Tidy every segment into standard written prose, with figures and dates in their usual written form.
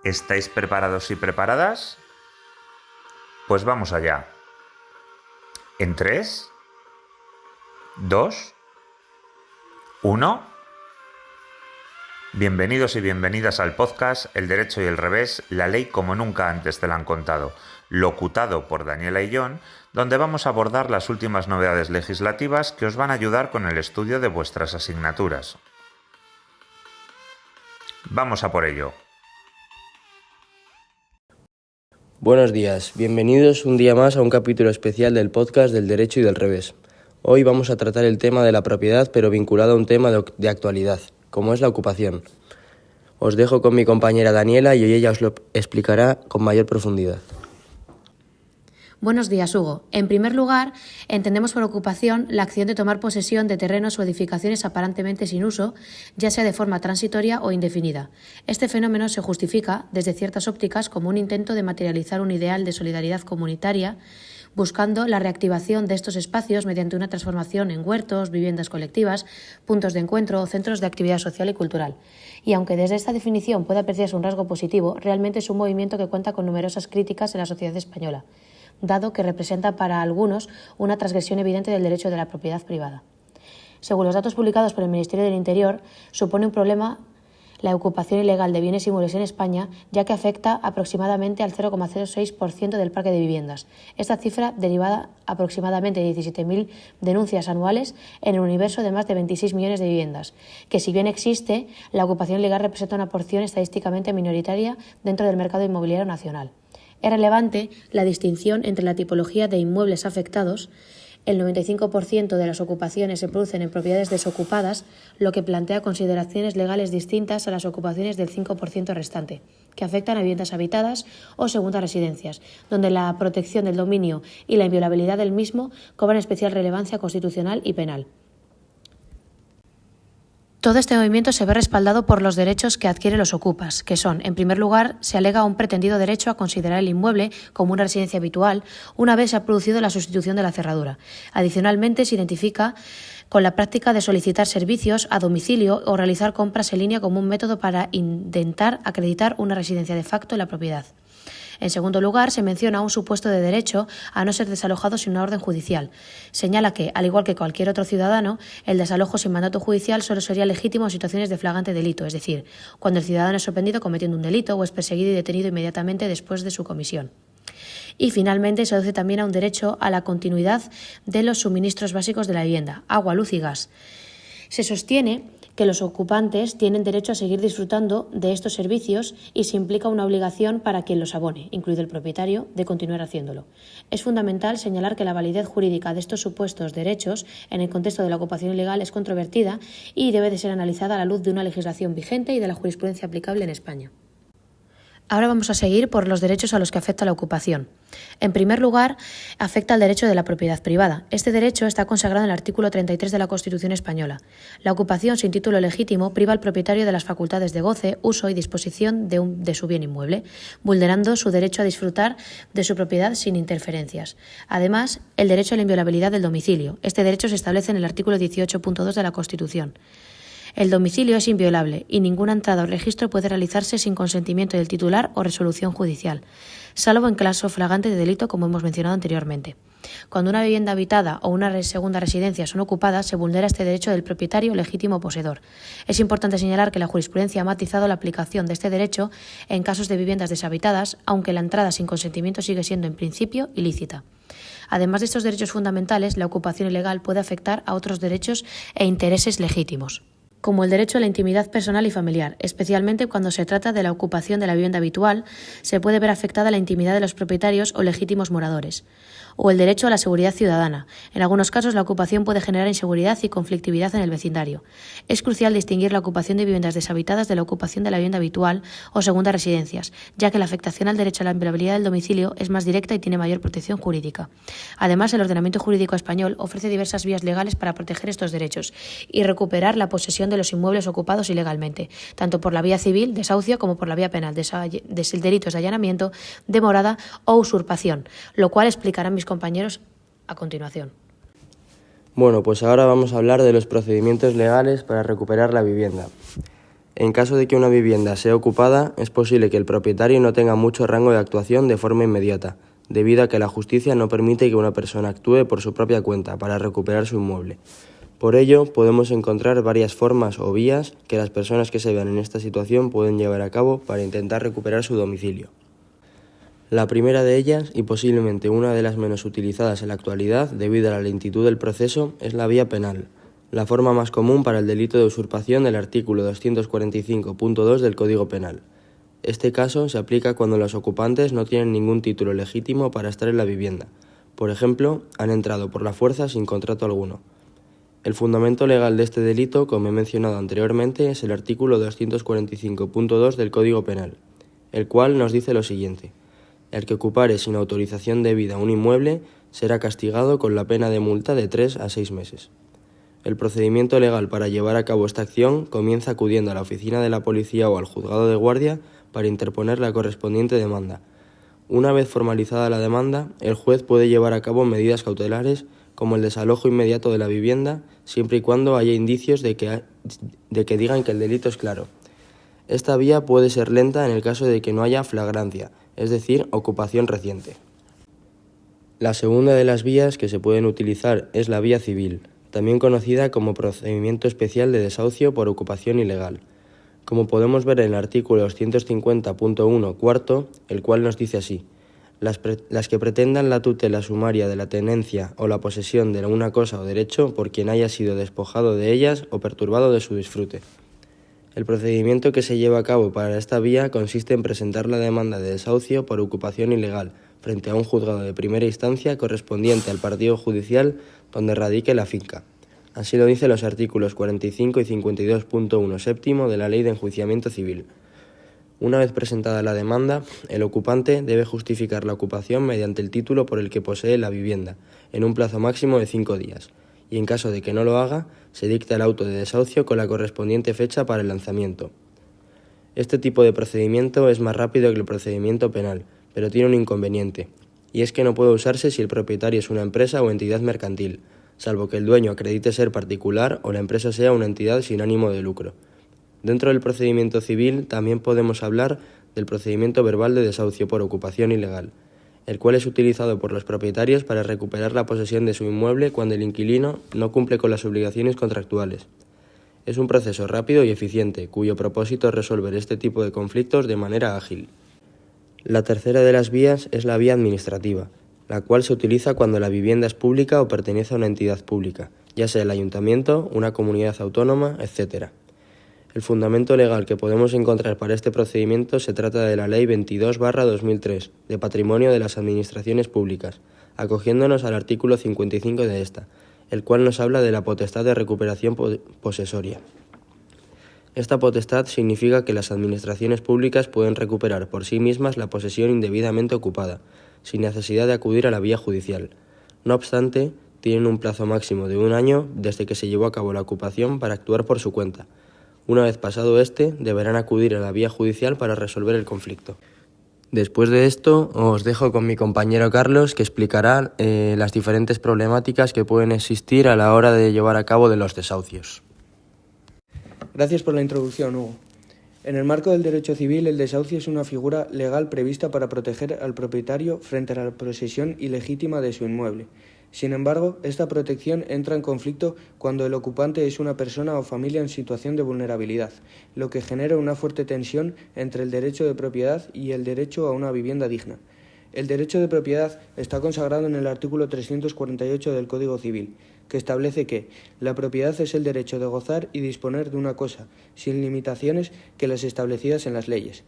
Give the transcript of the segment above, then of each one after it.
¿Estáis preparados y preparadas? Pues vamos allá. En 3, 2, 1. Bienvenidos y bienvenidas al podcast El Derecho y el Revés, la ley como nunca antes te la han contado, locutado por Daniela y John, donde vamos a abordar las últimas novedades legislativas que os van a ayudar con el estudio de vuestras asignaturas. Vamos a por ello. Buenos días, bienvenidos un día más a un capítulo especial del podcast del Derecho y del Revés. Hoy vamos a tratar el tema de la propiedad, pero vinculado a un tema de actualidad, como es la ocupación. Os dejo con mi compañera Daniela y ella os lo explicará con mayor profundidad. Buenos días, Hugo. En primer lugar, entendemos por ocupación la acción de tomar posesión de terrenos o edificaciones aparentemente sin uso, ya sea de forma transitoria o indefinida. Este fenómeno se justifica, desde ciertas ópticas, como un intento de materializar un ideal de solidaridad comunitaria, buscando la reactivación de estos espacios mediante una transformación en huertos, viviendas colectivas, puntos de encuentro o centros de actividad social y cultural. Y aunque desde esta definición puede apreciarse un rasgo positivo, realmente es un movimiento que cuenta con numerosas críticas en la sociedad española, dado que representa para algunos una transgresión evidente del derecho de la propiedad privada. Según los datos publicados por el Ministerio del Interior, supone un problema la ocupación ilegal de bienes inmuebles en España, ya que afecta aproximadamente al 0,06% del parque de viviendas. Esta cifra derivada aproximadamente de 17.000 denuncias anuales en el universo de más de 26 millones de viviendas, que si bien existe, la ocupación ilegal representa una porción estadísticamente minoritaria dentro del mercado inmobiliario nacional. Es relevante la distinción entre la tipología de inmuebles afectados. El 95% de las ocupaciones se producen en propiedades desocupadas, lo que plantea consideraciones legales distintas a las ocupaciones del 5% restante, que afectan a viviendas habitadas o segundas residencias, donde la protección del dominio y la inviolabilidad del mismo cobran especial relevancia constitucional y penal. Todo este movimiento se ve respaldado por los derechos que adquieren los ocupas, que son, en primer lugar, se alega un pretendido derecho a considerar el inmueble como una residencia habitual una vez se ha producido la sustitución de la cerradura. Adicionalmente, se identifica con la práctica de solicitar servicios a domicilio o realizar compras en línea como un método para intentar acreditar una residencia de facto en la propiedad. En segundo lugar, se menciona un supuesto de derecho a no ser desalojado sin una orden judicial. Señala que, al igual que cualquier otro ciudadano, el desalojo sin mandato judicial solo sería legítimo en situaciones de flagrante delito, es decir, cuando el ciudadano es sorprendido cometiendo un delito o es perseguido y detenido inmediatamente después de su comisión. Y finalmente se aduce también a un derecho a la continuidad de los suministros básicos de la vivienda, agua, luz y gas. Se sostiene que los ocupantes tienen derecho a seguir disfrutando de estos servicios y se implica una obligación para quien los abone, incluido el propietario, de continuar haciéndolo. Es fundamental señalar que la validez jurídica de estos supuestos derechos en el contexto de la ocupación ilegal es controvertida y debe de ser analizada a la luz de una legislación vigente y de la jurisprudencia aplicable en España. Ahora vamos a seguir por los derechos a los que afecta la ocupación. En primer lugar, afecta al derecho de la propiedad privada. Este derecho está consagrado en el artículo 33 de la Constitución española. La ocupación sin título legítimo priva al propietario de las facultades de goce, uso y disposición de su bien inmueble, vulnerando su derecho a disfrutar de su propiedad sin interferencias. Además, el derecho a la inviolabilidad del domicilio. Este derecho se establece en el artículo 18.2 de la Constitución. El domicilio es inviolable y ninguna entrada o registro puede realizarse sin consentimiento del titular o resolución judicial, salvo en caso flagrante de delito, como hemos mencionado anteriormente. Cuando una vivienda habitada o una segunda residencia son ocupadas, se vulnera este derecho del propietario legítimo poseedor. Es importante señalar que la jurisprudencia ha matizado la aplicación de este derecho en casos de viviendas deshabitadas, aunque la entrada sin consentimiento sigue siendo en principio ilícita. Además de estos derechos fundamentales, la ocupación ilegal puede afectar a otros derechos e intereses legítimos, como el derecho a la intimidad personal y familiar. Especialmente cuando se trata de la ocupación de la vivienda habitual, se puede ver afectada la intimidad de los propietarios o legítimos moradores. O el derecho a la seguridad ciudadana. En algunos casos, la ocupación puede generar inseguridad y conflictividad en el vecindario. Es crucial distinguir la ocupación de viviendas deshabitadas de la ocupación de la vivienda habitual o segundas residencias, ya que la afectación al derecho a la inviolabilidad del domicilio es más directa y tiene mayor protección jurídica. Además, el ordenamiento jurídico español ofrece diversas vías legales para proteger estos derechos y recuperar la posesión de los inmuebles ocupados ilegalmente, tanto por la vía civil, desahucio, como por la vía penal, delitos de allanamiento, de morada o usurpación, lo cual explicarán mis compañeros a continuación. Bueno, pues ahora vamos a hablar de los procedimientos legales para recuperar la vivienda. En caso de que una vivienda sea ocupada, es posible que el propietario no tenga mucho rango de actuación de forma inmediata, debido a que la justicia no permite que una persona actúe por su propia cuenta para recuperar su inmueble. Por ello, podemos encontrar varias formas o vías que las personas que se vean en esta situación pueden llevar a cabo para intentar recuperar su domicilio. La primera de ellas, y posiblemente una de las menos utilizadas en la actualidad debido a la lentitud del proceso, es la vía penal, la forma más común para el delito de usurpación del artículo 245.2 del Código Penal. Este caso se aplica cuando los ocupantes no tienen ningún título legítimo para estar en la vivienda. Por ejemplo, han entrado por la fuerza sin contrato alguno. El fundamento legal de este delito, como he mencionado anteriormente, es el artículo 245.2 del Código Penal, el cual nos dice lo siguiente: el que ocupare sin autorización debida un inmueble será castigado con la pena de multa de 3 a 6 meses. El procedimiento legal para llevar a cabo esta acción comienza acudiendo a la oficina de la policía o al juzgado de guardia para interponer la correspondiente demanda. Una vez formalizada la demanda, el juez puede llevar a cabo medidas cautelares como el desalojo inmediato de la vivienda, siempre y cuando haya indicios de que digan que el delito es claro. Esta vía puede ser lenta en el caso de que no haya flagrancia, es decir, ocupación reciente. La segunda de las vías que se pueden utilizar es la vía civil, también conocida como procedimiento especial de desahucio por ocupación ilegal. Como podemos ver en el artículo 250.1 cuarto, el cual nos dice así: las que pretendan la tutela sumaria de la tenencia o la posesión de una cosa o derecho por quien haya sido despojado de ellas o perturbado de su disfrute. El procedimiento que se lleva a cabo para esta vía consiste en presentar la demanda de desahucio por ocupación ilegal frente a un juzgado de primera instancia correspondiente al partido judicial donde radique la finca. Así lo dicen los artículos 45 y 52.1 séptimo de la Ley de Enjuiciamiento Civil. Una vez presentada la demanda, el ocupante debe justificar la ocupación mediante el título por el que posee la vivienda, en un plazo máximo de 5 días, y en caso de que no lo haga, se dicta el auto de desahucio con la correspondiente fecha para el lanzamiento. Este tipo de procedimiento es más rápido que el procedimiento penal, pero tiene un inconveniente, y es que no puede usarse si el propietario es una empresa o entidad mercantil, salvo que el dueño acredite ser particular o la empresa sea una entidad sin ánimo de lucro. Dentro del procedimiento civil también podemos hablar del procedimiento verbal de desahucio por ocupación ilegal, el cual es utilizado por los propietarios para recuperar la posesión de su inmueble cuando el inquilino no cumple con las obligaciones contractuales. Es un proceso rápido y eficiente, cuyo propósito es resolver este tipo de conflictos de manera ágil. La tercera de las vías es la vía administrativa, la cual se utiliza cuando la vivienda es pública o pertenece a una entidad pública, ya sea el ayuntamiento, una comunidad autónoma, etc. El fundamento legal que podemos encontrar para este procedimiento se trata de la Ley 22/2003, de Patrimonio de las Administraciones Públicas, acogiéndonos al artículo 55 de esta, el cual nos habla de la potestad de recuperación posesoria. Esta potestad significa que las administraciones públicas pueden recuperar por sí mismas la posesión indebidamente ocupada, sin necesidad de acudir a la vía judicial. No obstante, tienen un plazo máximo de 1 año desde que se llevó a cabo la ocupación para actuar por su cuenta. Una vez pasado este, deberán acudir a la vía judicial para resolver el conflicto. Después de esto, os dejo con mi compañero Carlos, que explicará las diferentes problemáticas que pueden existir a la hora de llevar a cabo de los desahucios. Gracias por la introducción, Hugo. En el marco del derecho civil, el desahucio es una figura legal prevista para proteger al propietario frente a la posesión ilegítima de su inmueble. Sin embargo, esta protección entra en conflicto cuando el ocupante es una persona o familia en situación de vulnerabilidad, lo que genera una fuerte tensión entre el derecho de propiedad y el derecho a una vivienda digna. El derecho de propiedad está consagrado en el artículo 348 del Código Civil, que establece que la propiedad es el derecho de gozar y disponer de una cosa, sin limitaciones que las establecidas en las leyes.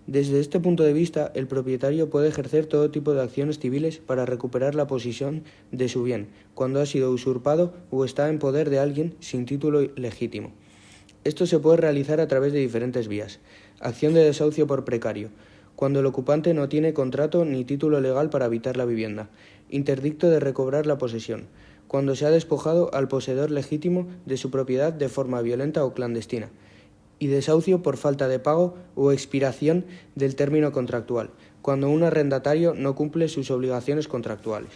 Desde este punto de vista, el propietario puede ejercer todo tipo de acciones civiles para recuperar la posesión de su bien, cuando ha sido usurpado o está en poder de alguien sin título legítimo. Esto se puede realizar a través de diferentes vías. Acción de desahucio por precario, cuando el ocupante no tiene contrato ni título legal para habitar la vivienda. Interdicto de recobrar la posesión, cuando se ha despojado al poseedor legítimo de su propiedad de forma violenta o clandestina. Y desahucio por falta de pago o expiración del término contractual, cuando un arrendatario no cumple sus obligaciones contractuales.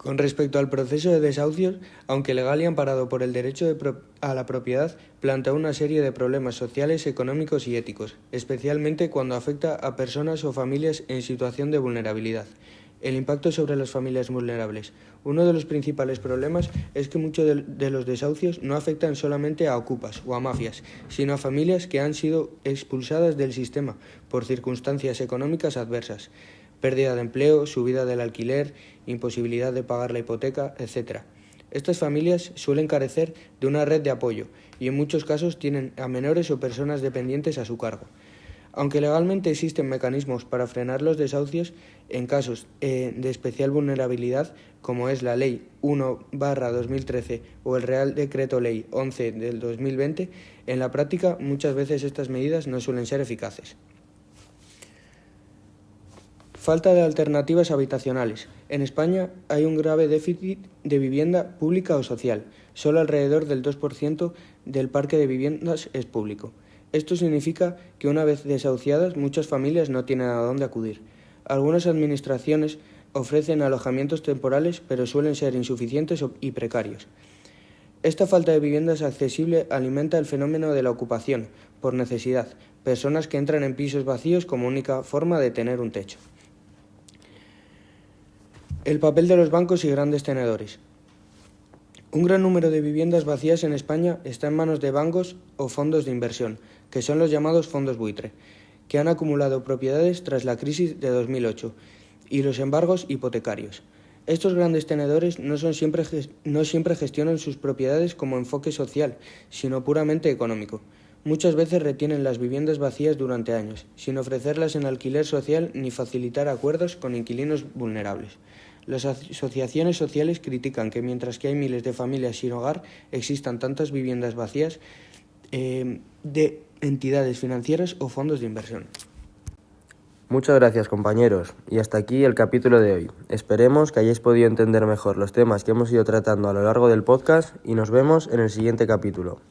Con respecto al proceso de desahucios, aunque legal y amparado por el derecho a la propiedad, plantea una serie de problemas sociales, económicos y éticos, especialmente cuando afecta a personas o familias en situación de vulnerabilidad. El impacto sobre las familias vulnerables. Uno de los principales problemas es que muchos de los desahucios no afectan solamente a ocupas o a mafias, sino a familias que han sido expulsadas del sistema por circunstancias económicas adversas. Pérdida de empleo, subida del alquiler, imposibilidad de pagar la hipoteca, etc. Estas familias suelen carecer de una red de apoyo y en muchos casos tienen a menores o personas dependientes a su cargo. Aunque legalmente existen mecanismos para frenar los desahucios en casos de especial vulnerabilidad, como es la Ley 1/2013 o el Real Decreto Ley 11 del 2020, en la práctica muchas veces estas medidas no suelen ser eficaces. Falta de alternativas habitacionales. En España hay un grave déficit de vivienda pública o social. Solo alrededor del 2% del parque de viviendas es público. Esto significa que una vez desahuciadas, muchas familias no tienen a dónde acudir. Algunas administraciones ofrecen alojamientos temporales, pero suelen ser insuficientes y precarios. Esta falta de viviendas accesible alimenta el fenómeno de la ocupación, por necesidad, personas que entran en pisos vacíos como única forma de tener un techo. El papel de los bancos y grandes tenedores. Un gran número de viviendas vacías en España está en manos de bancos o fondos de inversión, que son los llamados fondos buitre, que han acumulado propiedades tras la crisis de 2008 y los embargos hipotecarios. Estos grandes tenedores no siempre gestionan sus propiedades como enfoque social, sino puramente económico. Muchas veces retienen las viviendas vacías durante años, sin ofrecerlas en alquiler social ni facilitar acuerdos con inquilinos vulnerables. Las asociaciones sociales critican que mientras que hay miles de familias sin hogar, existan tantas viviendas vacías de entidades financieras o fondos de inversión. Muchas gracias, compañeros, y hasta aquí el capítulo de hoy. Esperemos que hayáis podido entender mejor los temas que hemos ido tratando a lo largo del podcast y nos vemos en el siguiente capítulo.